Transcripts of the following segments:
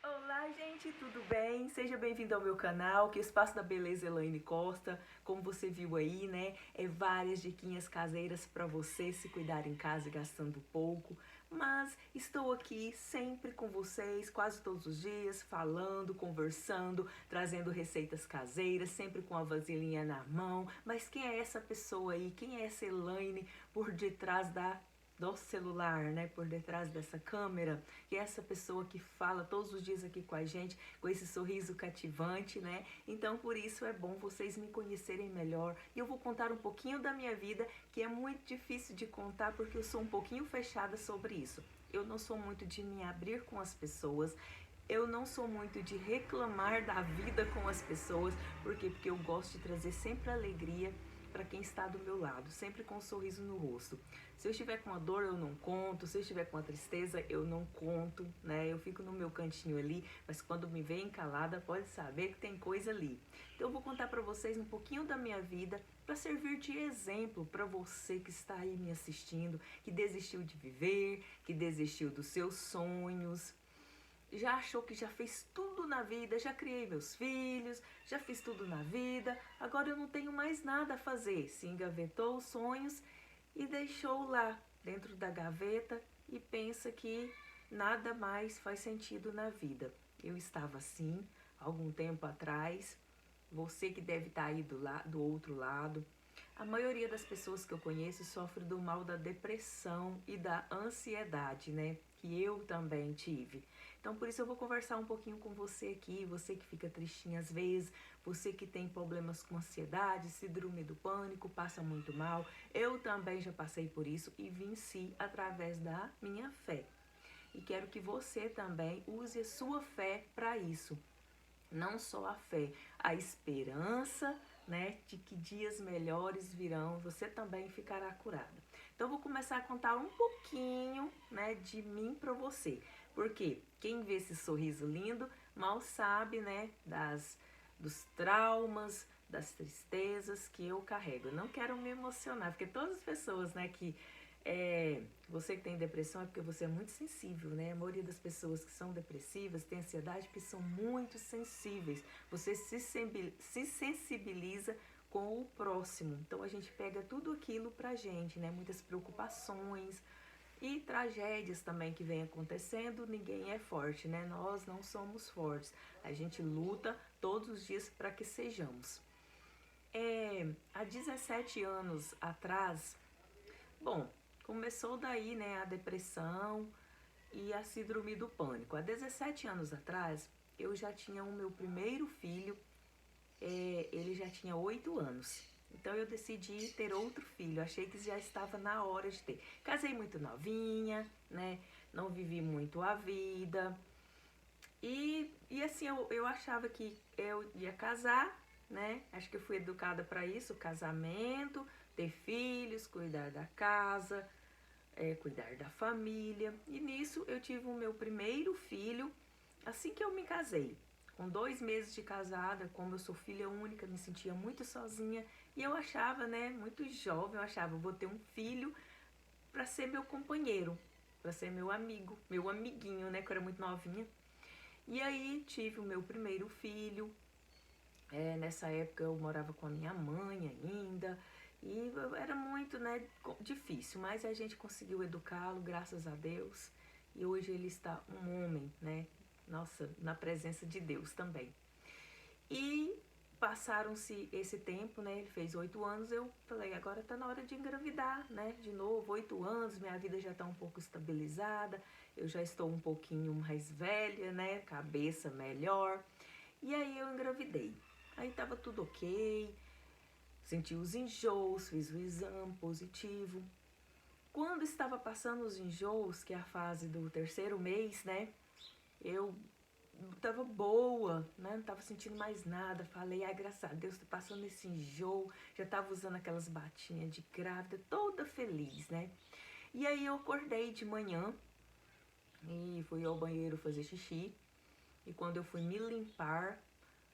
Olá, gente, tudo bem? Seja bem-vindo ao meu canal, que é o Espaço da Beleza Elaine Costa. Como você viu aí, né? Várias diquinhas caseiras para você se cuidar em casa gastando pouco. Mas estou aqui sempre com vocês, quase todos os dias, falando, conversando, trazendo receitas caseiras, sempre com a vasilhinha na mão. Mas quem é essa pessoa aí? Quem é essa Elaine por detrás do celular, né, por detrás dessa câmera, que é essa pessoa que fala todos os dias aqui com a gente, com esse sorriso cativante, né? Então, por isso é bom vocês me conhecerem melhor. E eu vou contar um pouquinho da minha vida, que é muito difícil de contar porque eu sou um pouquinho fechada sobre isso. Eu não sou muito de me abrir com as pessoas. Eu não sou muito de reclamar da vida com as pessoas, porque eu gosto de trazer sempre alegria para quem está do meu lado, sempre com um sorriso no rosto. Se eu estiver com uma dor, eu não conto. Se eu estiver com uma tristeza, eu não conto, né? Eu fico no meu cantinho ali, mas quando me veem calada, pode saber que tem coisa ali. Então eu vou contar para vocês um pouquinho da minha vida para servir de exemplo para você que está aí me assistindo, que desistiu de viver, que desistiu dos seus sonhos, já achou que já fez tudo na vida, já criei meus filhos, já fiz tudo na vida, agora eu não tenho mais nada a fazer. Se engavetou os sonhos e deixou lá dentro da gaveta e pensa que nada mais faz sentido na vida. Eu estava assim algum tempo atrás, você que deve estar aí do outro lado. A maioria das pessoas que eu conheço sofre do mal da depressão e da ansiedade, né? Que eu também tive. Então, por isso eu vou conversar um pouquinho com você aqui, você que fica tristinha às vezes, você que tem problemas com ansiedade, síndrome do pânico, passa muito mal. Eu também já passei por isso e venci através da minha fé. E quero que você também use a sua fé para isso. Não só a fé, a esperança, né, de que dias melhores virão, você também ficará curada. Então eu vou começar a contar um pouquinho, né, de mim para você. Porque quem vê esse sorriso lindo mal sabe, né, dos traumas, das tristezas que eu carrego. Eu não quero me emocionar, porque todas as pessoas, né, você que tem depressão é porque você é muito sensível, né? A maioria das pessoas que são depressivas, tem ansiedade, porque são muito sensíveis. Você se sensibiliza com o próximo. Então a gente pega tudo aquilo pra gente, né? Muitas preocupações e tragédias também que vem acontecendo. Ninguém é forte, né? Nós não somos fortes. A gente luta todos os dias para que sejamos. Há 17 anos atrás, bom, começou daí, né, a depressão e a síndrome do pânico. Há 17 anos atrás, eu já tinha o meu primeiro filho, ele já tinha 8 anos. Então eu decidi ter outro filho, achei que já estava na hora de ter. Casei muito novinha, né, não vivi muito a vida. E assim, eu achava que eu ia casar, né? Acho que eu fui educada para isso, casamento, ter filhos, cuidar da casa, cuidar da família. E nisso eu tive o meu primeiro filho assim que eu me casei. Com 2 meses de casada, como eu sou filha única, me sentia muito sozinha. E eu achava, né, muito jovem, eu achava, vou ter um filho para ser meu companheiro, para ser meu amigo, meu amiguinho, né, que eu era muito novinha. E aí tive o meu primeiro filho. Nessa época eu morava com a minha mãe ainda. E era muito, né, difícil, mas a gente conseguiu educá-lo, graças a Deus. E hoje ele está um homem, né? Nossa, na presença de Deus também. E passaram-se esse tempo, né? Ele fez 8 anos, eu falei, agora tá na hora de engravidar, né? De novo, 8 anos, minha vida já tá um pouco estabilizada, eu já estou um pouquinho mais velha, né? Cabeça melhor. E aí eu engravidei. Aí tava tudo ok, senti os enjoos, fiz o exame positivo. Quando estava passando os enjoos, que é a fase do terceiro mês, né? Eu tava boa, né? Não tava sentindo mais nada. Falei, ai, graças a Deus, tô passando esse enjoo. Já tava usando aquelas batinhas de grávida, toda feliz, né? E aí eu acordei de manhã e fui ao banheiro fazer xixi. E quando eu fui me limpar,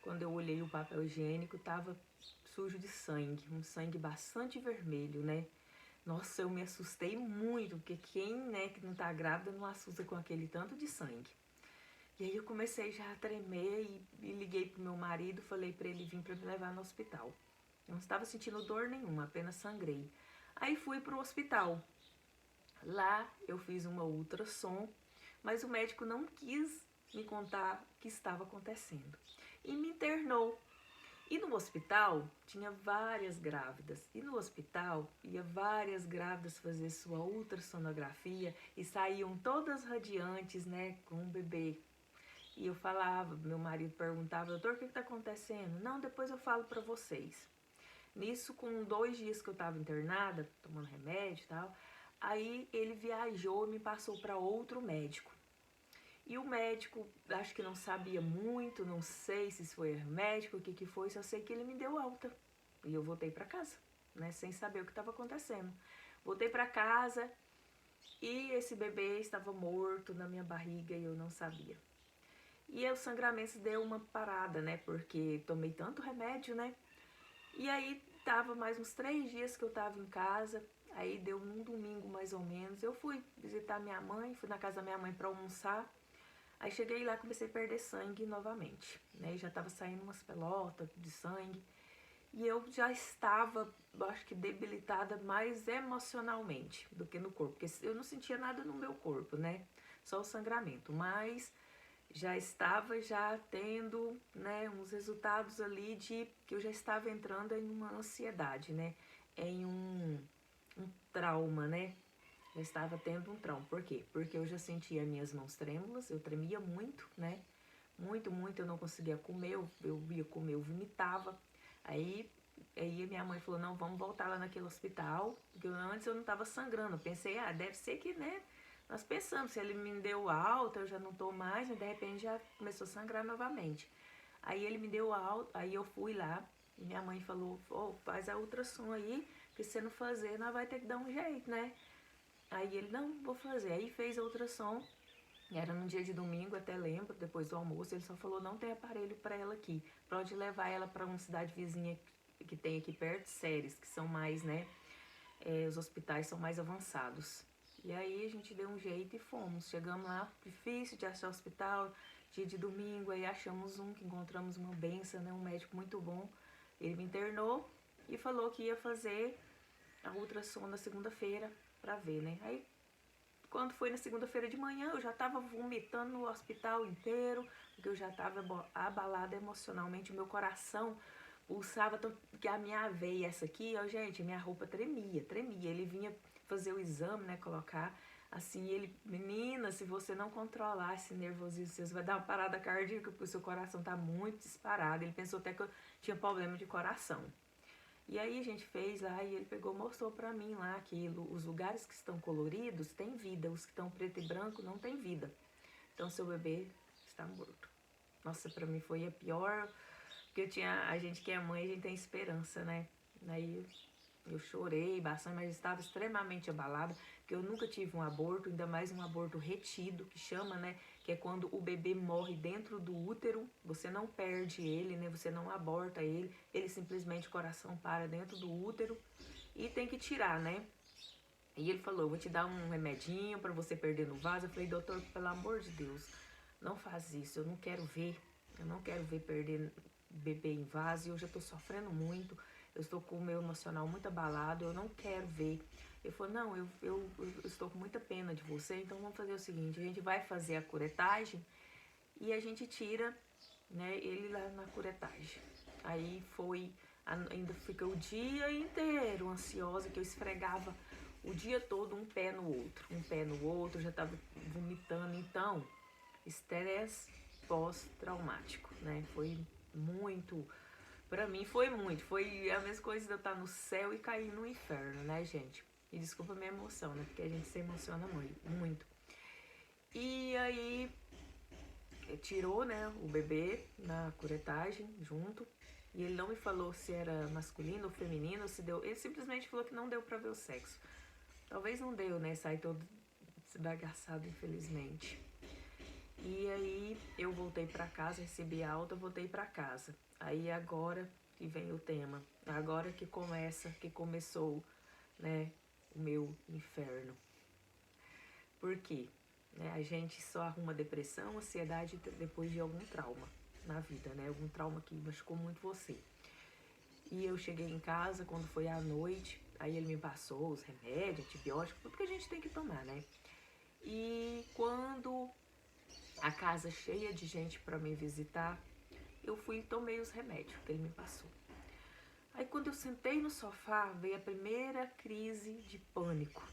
quando eu olhei o papel higiênico, tava sujo de sangue, um sangue bastante vermelho, né? Nossa, eu me assustei muito, porque quem, né, que não tá grávida não assusta com aquele tanto de sangue. E aí eu comecei já a tremer e liguei pro meu marido, falei pra ele vir pra me levar no hospital. Eu não estava sentindo dor nenhuma, apenas sangrei. Aí fui pro hospital. Lá eu fiz uma ultrassom, mas o médico não quis me contar o que estava acontecendo. E me internou. E no hospital tinha várias grávidas. E no hospital ia várias grávidas fazer sua ultrassonografia e saíam todas radiantes, né, com um bebê. E eu falava, meu marido perguntava, doutor, o que está acontecendo? Não, depois eu falo para vocês. Nisso, com 2 dias que eu estava internada, tomando remédio e tal, aí ele viajou e me passou para outro médico. E o médico, acho que não sabia muito, não sei se foi médico, o que foi, só sei que ele me deu alta. E eu voltei para casa, né, sem saber o que estava acontecendo. Voltei para casa e esse bebê estava morto na minha barriga e eu não sabia. E o sangramento deu uma parada, né, porque tomei tanto remédio, né. E aí tava mais uns 3 dias que eu tava em casa, aí deu num domingo mais ou menos, eu fui visitar minha mãe, fui na casa da minha mãe para almoçar. Aí cheguei lá e comecei a perder sangue novamente, né? E já tava saindo umas pelotas de sangue. E eu já estava, acho que debilitada mais emocionalmente do que no corpo, porque eu não sentia nada no meu corpo, né? Só o sangramento, mas já estava já tendo, né, uns resultados ali de que eu já estava entrando em uma ansiedade, né? Em um trauma, né? Eu estava tendo um trauma. Por quê? Porque eu já sentia minhas mãos trêmulas, eu tremia muito, né? Muito, muito, eu não conseguia comer, eu ia comer, eu vomitava. Aí minha mãe falou, não, vamos voltar lá naquele hospital, porque antes eu não estava sangrando. Eu pensei, deve ser que, né? Nós pensamos, se ele me deu alta, eu já não tô mais, mas de repente já começou a sangrar novamente. Aí ele me deu alta, aí eu fui lá, e minha mãe falou, faz a ultrassom aí, que se você não fazer, nós vai ter que dar um jeito, né? Aí ele, não, vou fazer. Aí fez a ultrassom, era num dia de domingo, até lembro, depois do almoço, ele só falou, não tem aparelho para ela aqui, pode levar ela para uma cidade vizinha que tem aqui perto, Séries, que são mais, né, os hospitais são mais avançados. E aí a gente deu um jeito e fomos, chegamos lá, difícil de achar hospital, dia de domingo, aí achamos um, que encontramos uma benção, né, um médico muito bom, ele me internou e falou que ia fazer a ultrassom na segunda-feira para ver, né, aí quando foi na segunda-feira de manhã, eu já estava vomitando no hospital inteiro, porque eu já estava abalada emocionalmente, o meu coração pulsava tanto que a minha veia, essa aqui, ó, gente, minha roupa tremia, tremia. Ele vinha fazer o exame, né, colocar, assim, ele, menina, se você não controlar esse nervosismo, você vai dar uma parada cardíaca, porque o seu coração tá muito disparado. Ele pensou até que eu tinha problema de coração. E aí a gente fez lá e ele pegou, mostrou pra mim lá que os lugares que estão coloridos têm vida, os que estão preto e branco não tem vida. Então seu bebê está morto. Nossa, pra mim foi a pior, porque a gente que é mãe, a gente tem esperança, né? Aí eu chorei bastante, mas estava extremamente abalada, porque eu nunca tive um aborto, ainda mais um aborto retido, que chama, né? Que é quando o bebê morre dentro do útero, você não perde ele, né? Você não aborta ele simplesmente o coração para dentro do útero e tem que tirar, né? E ele falou, eu vou te dar um remedinho para você perder no vaso. Eu falei, doutor, pelo amor de Deus, não faz isso, eu não quero ver perder bebê em vaso, e eu já tô sofrendo muito, eu estou com o meu emocional muito abalado, eu não quero ver. Ele falou, não, eu estou com muita pena de você, então vamos fazer o seguinte, a gente vai fazer a curetagem e a gente tira, né, ele lá na curetagem. Aí foi, ainda fica o dia inteiro ansiosa, que eu esfregava o dia todo um pé no outro, já tava vomitando, então, estresse pós-traumático, né, foi muito, pra mim foi a mesma coisa de eu estar no céu e cair no inferno, né, gente? E desculpa a minha emoção, né, porque a gente se emociona muito. E aí, tirou, né, o bebê na curetagem junto. E ele não me falou se era masculino ou feminino, se deu. Ele simplesmente falou que não deu pra ver o sexo. Talvez não deu, né? Sai todo desbagaçado, infelizmente. E aí eu voltei pra casa, recebi a alta, voltei pra casa. Aí agora que vem o tema. Agora que começou, né, o meu inferno. Por quê? né? A gente só arruma depressão, ansiedade depois de algum trauma na vida, né? Algum trauma que machucou muito você. E eu cheguei em casa quando foi à noite, aí ele me passou os remédios, antibióticos, tudo que a gente tem que tomar, né? E quando a casa cheia de gente para me visitar, eu fui e tomei os remédios que ele me passou. Aí quando eu sentei no sofá, veio a primeira crise de pânico,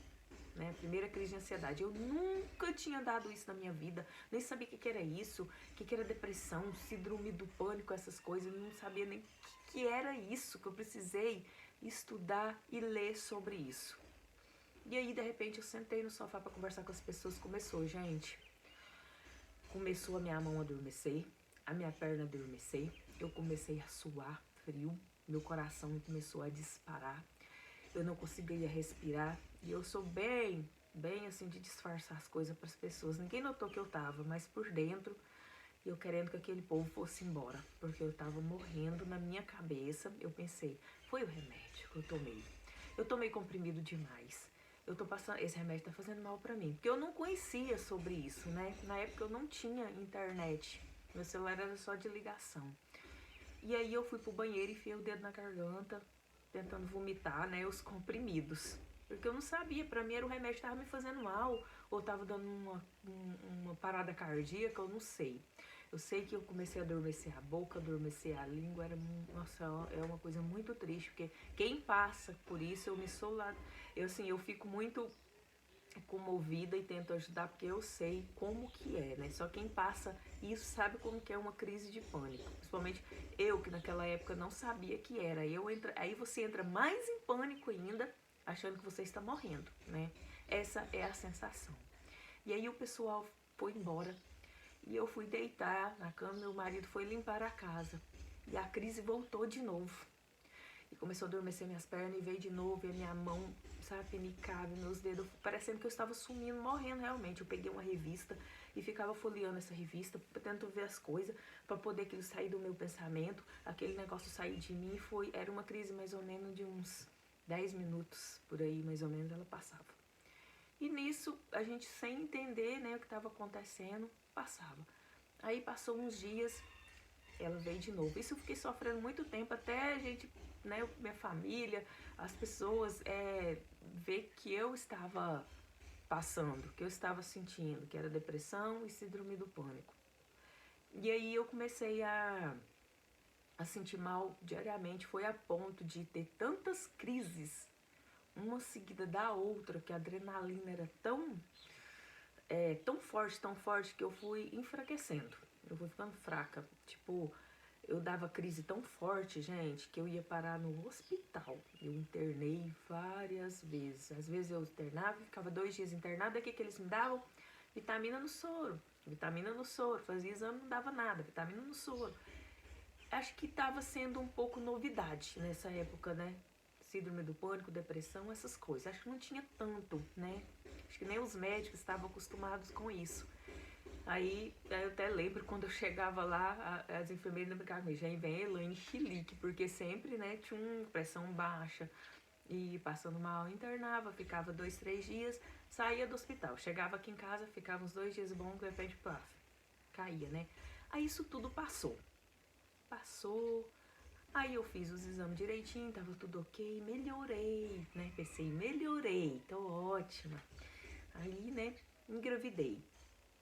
né? A primeira crise de ansiedade. Eu nunca tinha dado isso na minha vida, nem sabia o que era isso, o que era depressão, síndrome do pânico, essas coisas. Eu não sabia nem o que era isso, que eu precisei estudar e ler sobre isso. E aí, de repente, eu sentei no sofá para conversar com as pessoas. Começou, gente. Começou a minha mão a adormecer, a minha perna a adormecer. Eu comecei a suar frio, meu coração começou a disparar. Eu não conseguia respirar. E eu sou bem assim de disfarçar as coisas para as pessoas. Ninguém notou que eu tava, mas por dentro eu querendo que aquele povo fosse embora, porque eu tava morrendo na minha cabeça. Eu pensei, foi o remédio que eu tomei. Eu tomei comprimido demais. Eu tô passando, esse remédio tá fazendo mal pra mim, porque eu não conhecia sobre isso, né? Na época eu não tinha internet. Meu celular era só de ligação. E aí eu fui pro banheiro e enfiei o dedo na garganta, tentando vomitar, né, os comprimidos. Porque eu não sabia, pra mim era o remédio que tava me fazendo mal, ou tava dando uma parada cardíaca, eu não sei. Eu sei que eu comecei a adormecer a boca, adormecer a língua, nossa, é uma coisa muito triste, porque quem passa por isso, eu fico muito comovida e tento ajudar porque eu sei como que é, né? Só quem passa isso sabe como que é uma crise de pânico. Principalmente eu, que naquela época não sabia que era. Aí você entra mais em pânico ainda, achando que você está morrendo, né? Essa é a sensação. E aí o pessoal foi embora e eu fui deitar na cama, meu marido foi limpar a casa. E a crise voltou de novo. E começou a adormecer minhas pernas e veio de novo, e a minha mão, sabe, penicava, meus dedos, parecendo que eu estava sumindo, morrendo realmente. Eu peguei uma revista e ficava folheando essa revista, tentando ver as coisas, para poder aquilo sair do meu pensamento, aquele negócio sair de mim. Era uma crise mais ou menos de uns 10 minutos, por aí, mais ou menos, ela passava. E nisso, a gente sem entender, né, o que estava acontecendo, passava. Aí passou uns dias, ela veio de novo. Isso eu fiquei sofrendo muito tempo, até a gente, né, minha família, as pessoas ver que eu estava passando, que eu estava sentindo, que era depressão e síndrome do pânico. E aí eu comecei a sentir mal diariamente, foi a ponto de ter tantas crises, uma seguida da outra, que a adrenalina era tão forte que eu fui enfraquecendo. Eu fui ficando fraca, tipo, eu dava crise tão forte, gente, que eu ia parar no hospital. Eu internei várias vezes. Às vezes eu internava, ficava 2 dias internada. O que eles me davam? Vitamina no soro. Vitamina no soro. Fazia exame, não dava nada. Vitamina no soro. Acho que estava sendo um pouco novidade nessa época, né? Síndrome do pânico, depressão, essas coisas. Acho que não tinha tanto, né? Acho que nem os médicos estavam acostumados com isso. Aí eu até lembro quando eu chegava lá, as enfermeiras brincavam comigo, já vem Elaine chilique, porque sempre, né, tinha uma pressão baixa e passando mal, internava, ficava 2, 3 dias, saía do hospital, chegava aqui em casa, ficava uns 2 dias bons, de repente, paf, caía, né? Aí isso tudo passou, aí eu fiz os exames direitinho, tava tudo ok, melhorei, né, pensei, melhorei, tô ótima. Aí, né, engravidei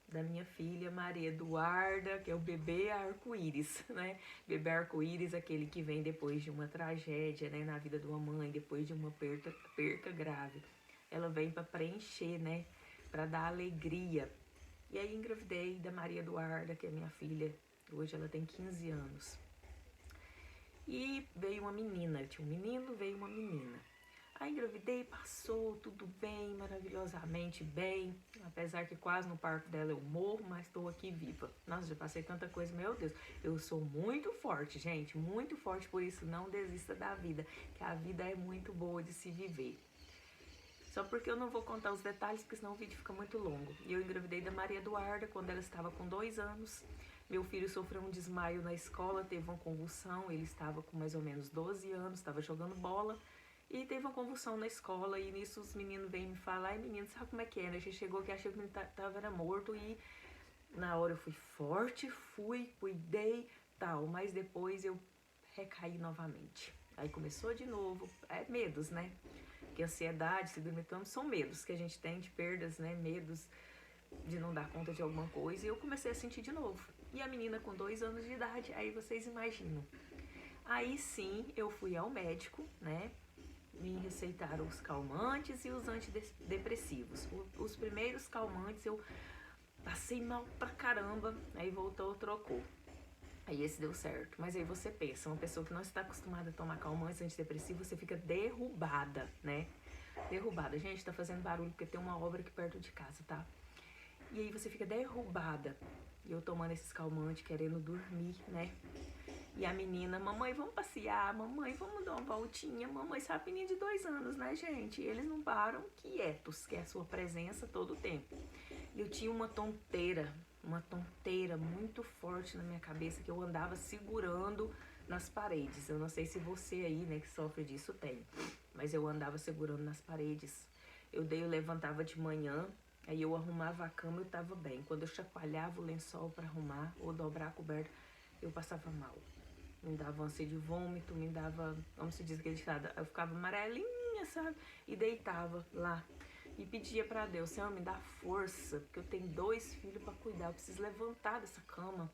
da minha filha Maria Eduarda, que é o bebê arco-íris, né? Bebê arco-íris, aquele que vem depois de uma tragédia, né, na vida de uma mãe, depois de uma perca grave. Ela vem para preencher, né, para dar alegria. E aí engravidei da Maria Eduarda, que é minha filha. Hoje ela tem 15 anos. E veio uma menina, tinha um menino, veio uma menina. Aí engravidei, passou tudo bem, maravilhosamente bem. Apesar que quase no parto dela eu morro, mas estou aqui viva. Nossa, já passei tanta coisa, meu Deus. Eu sou muito forte, gente, muito forte, por isso não desista da vida, que a vida é muito boa de se viver. Só porque eu não vou contar os detalhes, porque senão o vídeo fica muito longo. E eu engravidei da Maria Eduarda quando ela estava com 2 anos. Meu filho sofreu um desmaio na escola, teve uma convulsão, ele estava com mais ou menos 12 anos, estava jogando bola. E teve uma convulsão na escola e nisso os meninos vêm me falar, ai menino, sabe como é que é, né? A gente chegou aqui, achei que o menino era morto e na hora eu fui forte, cuidei, tal, mas depois eu recaí novamente. Aí começou de novo, medos, né? Que ansiedade, síndrome do pânico são medos que a gente tem de perdas, né? Medos de não dar conta de alguma coisa. E eu comecei a sentir de novo. E a menina com 2 anos de idade, aí vocês imaginam. Aí sim, eu fui ao médico, né? Me receitaram os calmantes e os antidepressivos. Os primeiros calmantes eu passei mal pra caramba, aí voltou, trocou. Aí esse deu certo. Mas aí você pensa, uma pessoa que não está acostumada a tomar calmantes antidepressivos, você fica derrubada, né? Derrubada. Gente, tá fazendo barulho porque tem uma obra aqui perto de casa, tá? E aí você fica derrubada. E eu tomando esses calmantes, querendo dormir, né? E a menina, mamãe, vamos passear, mamãe, vamos dar uma voltinha, mamãe, sabe, menina de 2 anos, né, gente? E eles não param quietos, que é a sua presença todo o tempo. E eu tinha uma tonteira muito forte na minha cabeça que eu andava segurando nas paredes. Eu não sei se você aí, né, que sofre disso tem, mas eu andava segurando nas paredes. Eu levantava de manhã, aí eu arrumava a cama, eu tava bem. Quando eu chacoalhava o lençol para arrumar ou dobrar a coberta, eu passava mal. Me dava ânsia de vômito, me dava, como se diz aquele ditado, eu ficava amarelinha, sabe? E deitava lá. E pedia pra Deus, Senhor, me dá força, porque eu tenho 2 filhos pra cuidar, eu preciso levantar dessa cama.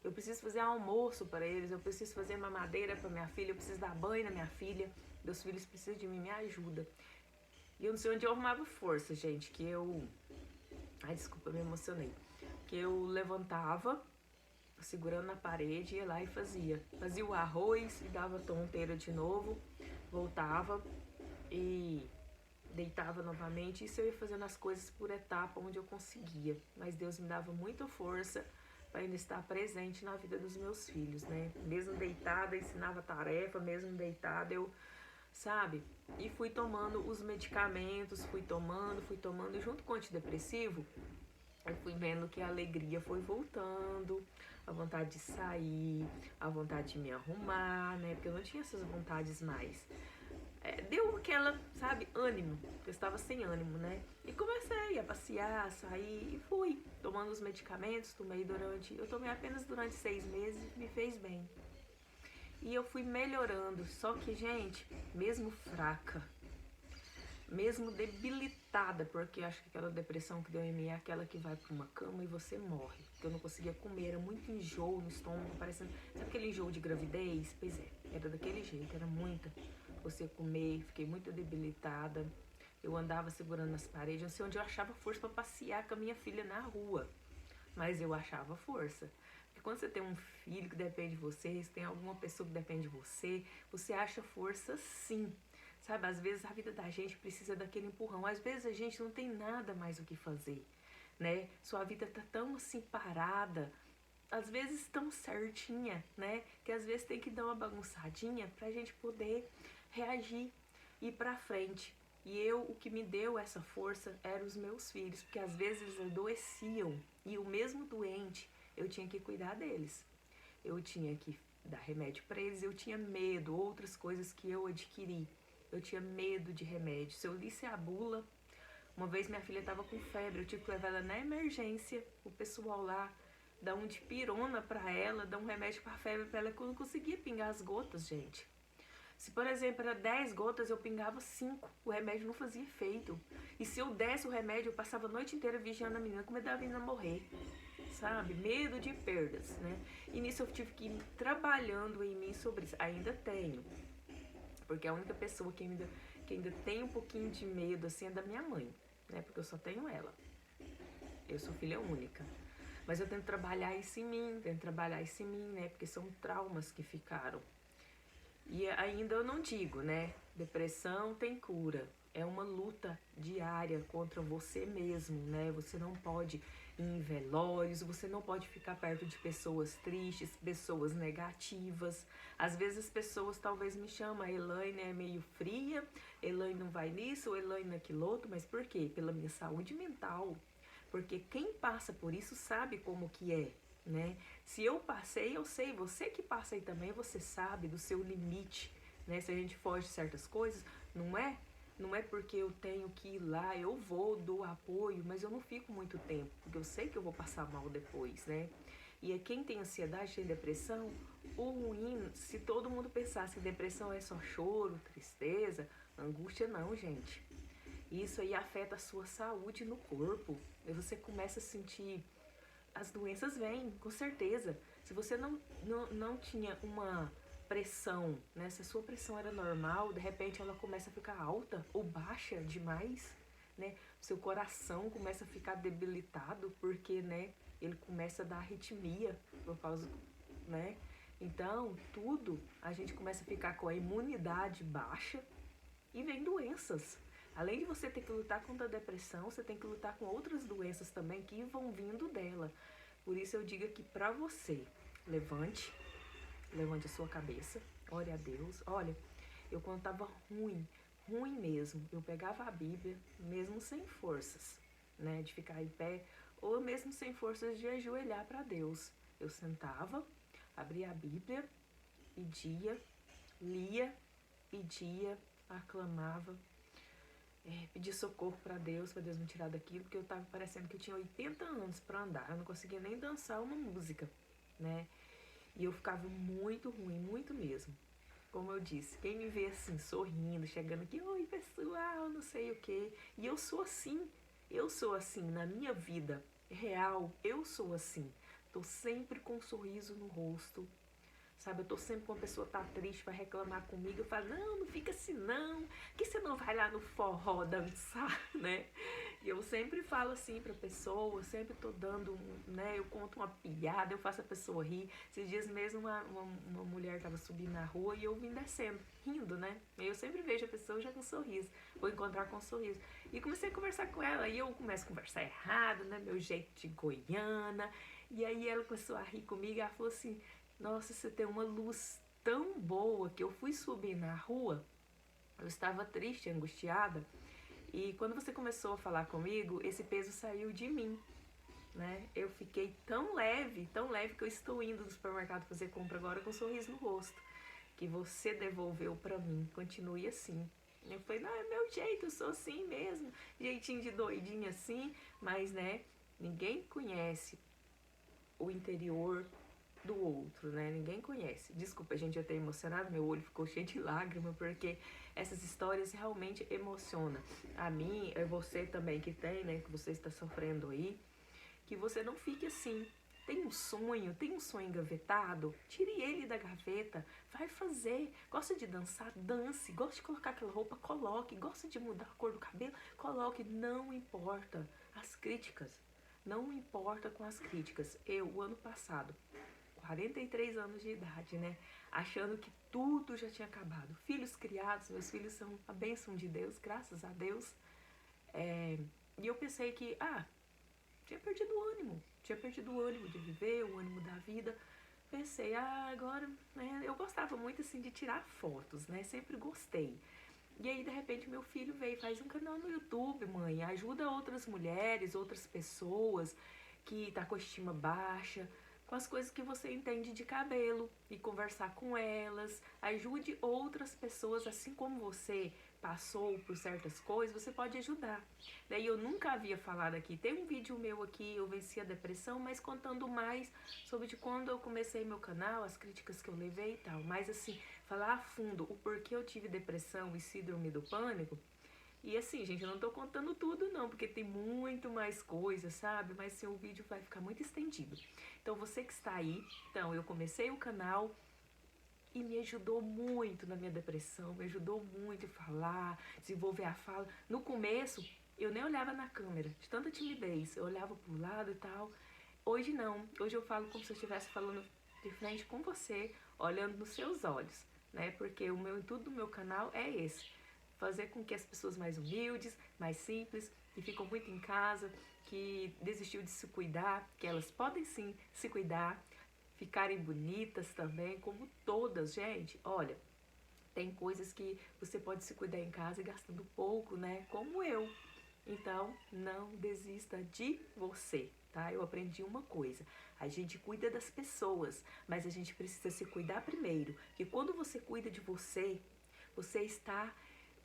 Eu preciso fazer almoço para eles, eu preciso fazer mamadeira pra minha filha, eu preciso dar banho na minha filha. Meus filhos precisam de mim, me ajuda. E eu não sei onde eu arrumava força, gente, que eu... Ai, desculpa, me emocionei. Que eu levantava, segurando na parede, ia lá e fazia. Fazia o arroz e dava tonteira de novo, voltava e deitava novamente. Isso eu ia fazendo as coisas por etapa, onde eu conseguia. Mas Deus me dava muita força para ainda estar presente na vida dos meus filhos, né? Mesmo deitada, ensinava tarefa, mesmo deitada, eu, sabe? E fui tomando os medicamentos, fui tomando, e junto com o antidepressivo, eu fui vendo que a alegria foi voltando, a vontade de sair, a vontade de me arrumar, né? Porque eu não tinha essas vontades mais. Deu aquela, sabe, ânimo, eu estava sem ânimo, né? E comecei a passear, a sair e fui tomando os medicamentos, eu tomei apenas durante 6 meses, me fez bem. E eu fui melhorando, só que, gente, mesmo fraca, mesmo debilitada, porque acho que aquela depressão que deu em mim é aquela que vai para uma cama e você morre. Porque eu não conseguia comer, era muito enjoo no estômago, parecendo, sabe aquele enjoo de gravidez? Pois é, era daquele jeito, era muita. Você comer, fiquei muito debilitada. Eu andava segurando as paredes, não sei onde eu achava força para passear com a minha filha na rua. Mas eu achava força. Porque quando você tem um filho que depende de você, se tem alguma pessoa que depende de você, você acha força sim. Sabe, às vezes a vida da gente precisa daquele empurrão. Às vezes a gente não tem nada mais o que fazer, né? Sua vida tá tão assim parada, às vezes tão certinha, né? Que às vezes tem que dar uma bagunçadinha pra gente poder reagir e ir pra frente. E o que me deu essa força eram os meus filhos, porque às vezes eles adoeciam e o mesmo doente, eu tinha que cuidar deles. Eu tinha que dar remédio para eles, eu tinha medo, outras coisas que eu adquiri. Eu tinha medo de remédio. Se eu lisse a bula, uma vez minha filha estava com febre, eu tive que levar ela na emergência, o pessoal lá dá um dipirona para ela, dá um remédio para febre para ela, que eu não conseguia pingar as gotas, gente. Se, por exemplo, era 10 gotas, eu pingava 5. O remédio não fazia efeito. E se eu desse o remédio, eu passava a noite inteira vigiando a menina, com medo da menina morrer. Sabe? Medo de perdas, né? E nisso eu tive que ir trabalhando em mim sobre isso. Ainda tenho. Porque a única pessoa que ainda tem um pouquinho de medo, assim, é da minha mãe, né? Porque eu só tenho ela. Eu sou filha única. Mas eu tento trabalhar isso em mim, né? Porque são traumas que ficaram. E ainda eu não digo, né? Depressão tem cura. É uma luta diária contra você mesmo, né? Você não pode ir em velórios, você não pode ficar perto de pessoas tristes, pessoas negativas. Às vezes as pessoas talvez me chamam, a Elaine é meio fria, Elaine não vai nisso, Elaine naquilo outro, mas por quê? Pela minha saúde mental. Porque quem passa por isso sabe como que é, né? Se eu passei, eu sei, você que passa aí também, você sabe do seu limite, né? Se a gente foge de certas coisas, não é? Não é porque eu tenho que ir lá, eu vou, dou apoio, mas eu não fico muito tempo, porque eu sei que eu vou passar mal depois, né? E quem tem ansiedade, tem depressão, o ruim, se todo mundo pensasse que depressão é só choro, tristeza, angústia não, gente. Isso aí afeta a sua saúde no corpo. E você começa a sentir, as doenças vêm, com certeza. Se você não tinha uma pressão, né? Se a sua pressão era normal, de repente ela começa a ficar alta ou baixa demais, né? Seu coração começa a ficar debilitado porque, né? Ele começa a dar arritmia por causa, né? Então, tudo, a gente começa a ficar com a imunidade baixa e vem doenças. Além de você ter que lutar contra a depressão, você tem que lutar com outras doenças também que vão vindo dela. Por isso eu digo aqui pra você, levante a sua cabeça, ore a Deus. Olha, eu quando tava ruim mesmo, eu pegava a Bíblia, mesmo sem forças, né, de ficar em pé, ou mesmo sem forças de ajoelhar para Deus. Eu sentava, abria a Bíblia, pedia, lia, pedia, aclamava, pedia socorro para Deus me tirar daquilo, porque eu tava parecendo que eu tinha 80 anos para andar, eu não conseguia nem dançar uma música, né? E eu ficava muito ruim, muito mesmo. Como eu disse, quem me vê assim, sorrindo, chegando aqui, oi pessoal, não sei o que. E eu sou assim na minha vida real, eu sou assim. Tô sempre com um sorriso no rosto, sabe? Eu tô sempre com uma pessoa tá triste, vai reclamar comigo, eu falo, não fica assim não, que você não vai lá no forró dançar, né? E eu sempre falo assim pra pessoa, sempre tô dando, né? Eu conto uma piada, eu faço a pessoa rir. Esses dias mesmo uma mulher tava subindo na rua e eu vim descendo, rindo, né? E eu sempre vejo a pessoa já com um sorriso, vou encontrar com um sorriso. E comecei a conversar com ela, e eu começo a conversar errado, né? Meu jeito de goiana. E aí ela começou a rir comigo e ela falou assim, nossa, você tem uma luz tão boa que eu fui subir na rua, eu estava triste, angustiada, e quando você começou a falar comigo, esse peso saiu de mim, né? Eu fiquei tão leve que eu estou indo no supermercado fazer compra agora com um sorriso no rosto, que você devolveu pra mim, continue assim. Eu falei, não, é meu jeito, eu sou assim mesmo, jeitinho de doidinha assim, mas né, ninguém conhece o interior do outro, né? Ninguém conhece. Desculpa, gente, eu tenho emocionado, meu olho ficou cheio de lágrimas, porque essas histórias realmente emocionam. A mim, é você também que tem, né? Que você está sofrendo aí. Que você não fique assim. Tem um sonho engavetado, tire ele da gaveta, vai fazer. Gosta de dançar, dance. Gosta de colocar aquela roupa, coloque. Gosta de mudar a cor do cabelo, coloque. Não importa as críticas. Não importa com as críticas. Eu, o ano passado, 43 anos de idade, né? Achando que tudo já tinha acabado. Filhos criados, meus filhos são a bênção de Deus, graças a Deus. E eu pensei que, tinha perdido o ânimo de viver, o ânimo da vida. Pensei, agora, né? Eu gostava muito, assim, de tirar fotos, né? Sempre gostei. E aí, de repente, meu filho veio e faz um canal no YouTube, mãe. Ajuda outras mulheres, outras pessoas que tá com a estima baixa, com as coisas que você entende de cabelo e conversar com elas. Ajude outras pessoas, assim como você passou por certas coisas, você pode ajudar. Daí eu nunca havia falado aqui, tem um vídeo meu aqui, eu venci a depressão, mas contando mais sobre de quando eu comecei meu canal, as críticas que eu levei e tal. Mas assim, falar a fundo o porquê eu tive depressão e síndrome do pânico. E assim, gente, eu não tô contando tudo não, porque tem muito mais coisa, sabe? Mas assim, o vídeo vai ficar muito estendido. Então você que está aí, então eu comecei o canal e me ajudou muito na minha depressão, me ajudou muito a falar, desenvolver a fala. No começo, eu nem olhava na câmera, de tanta timidez, eu olhava pro lado e tal. Hoje não, hoje eu falo como se eu estivesse falando de frente com você, olhando nos seus olhos, né? Porque o meu intuito do meu canal é esse, fazer com que as pessoas mais humildes, mais simples, que ficam muito em casa, que desistiu de se cuidar, que elas podem sim se cuidar, ficarem bonitas também, como todas, gente. Olha, tem coisas que você pode se cuidar em casa e gastando pouco, né? Como eu. Então, não desista de você, tá? Eu aprendi uma coisa. A gente cuida das pessoas, mas a gente precisa se cuidar primeiro. Que quando você cuida de você, você está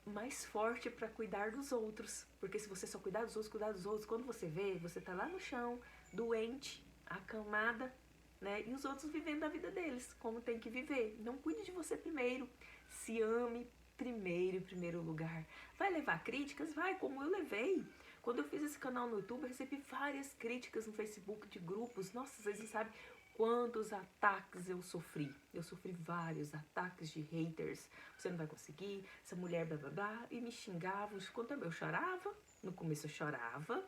mais forte para cuidar dos outros. Porque se você só cuidar dos outros, quando você vê, você tá lá no chão, doente, acamada, né? E os outros vivendo a vida deles, como tem que viver. Não cuide de você primeiro. Se ame primeiro, em primeiro lugar. Vai levar críticas? Vai, como eu levei. Quando eu fiz esse canal no YouTube, eu recebi várias críticas no Facebook de grupos. Nossa, vocês não sabem quantos ataques eu sofri. Eu sofri vários ataques de haters. Você não vai conseguir, essa mulher blá blá blá. E me xingavam. Quando eu chorava, no começo eu chorava,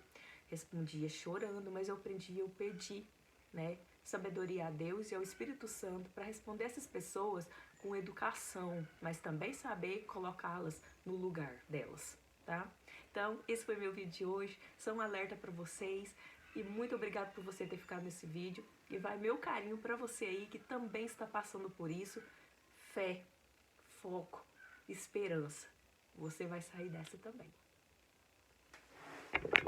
respondia chorando, mas eu aprendi, eu perdi, né? Sabedoria a Deus e ao Espírito Santo para responder essas pessoas com educação, mas também saber colocá-las no lugar delas, tá? Então, esse foi meu vídeo de hoje. Só um alerta para vocês. E muito obrigado por você ter ficado nesse vídeo. E vai meu carinho para você aí que também está passando por isso. Fé, foco, esperança. Você vai sair dessa também.